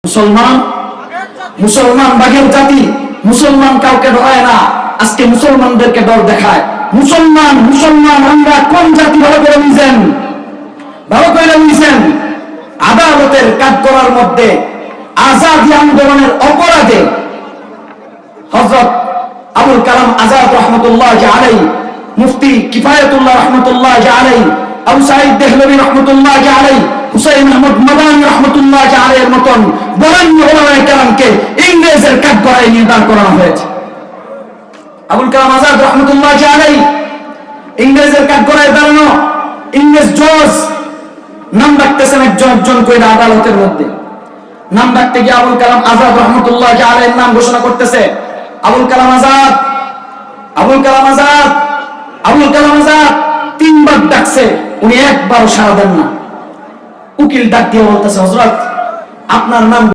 মুসলমান মুসলমান বাঘের জাতি, মুসলমান কাউকে ডরায় না, আজকে মুসলমানদেরকে ডর দেখায়। মুসলমান মুসলমান আমরা কোন জাতি ভালো করে বুঝেন, ভালো করে বুঝেন। আদালতের কাঠগড়ার মধ্যে আজাদী আন্দোলনের অপরাধে হযরত আবুল কালাম আজাদ রহমতুল্লাহ আলাইহি, মুফতি কিফায়াতুল্লাহ রহমতুল্লাহ আলাইহি, আবু সাঈদ দেহলভী রহমতুল্লাহ আলাইহি, হুসাইন আহমদ মাদানী রহমতুল্লাহ আলাইহির মতন বরেণ্য উলামায়ে কেরামকে ইংরেজের কাঠগড়ায় নিয়ে দাঁড় করানো হয়েছে। আবুল কালাম আজাদ রহমতুল্লাহ আলাইহি ইংরেজের কাঠগড়ায় দাঁড়ানো, ইংরেজ জজ নাম ডাকতেছেন একজন একজন করে আদালতের মধ্যে। নাম ডাকতে গিয়ে আবুল কালাম আজাদ রহমতুল্লাহ আলাইহির নাম ঘোষণা করতেছে। আবুল কালাম আজাদ, আবুল কালাম আজাদ, আবুল কালাম আজাদ তিনবার ডাকছে, উনি একবারও সাড়া দেন না। উকিল ডাক দিয়ে বলতেছে, হযরত আপনার নাম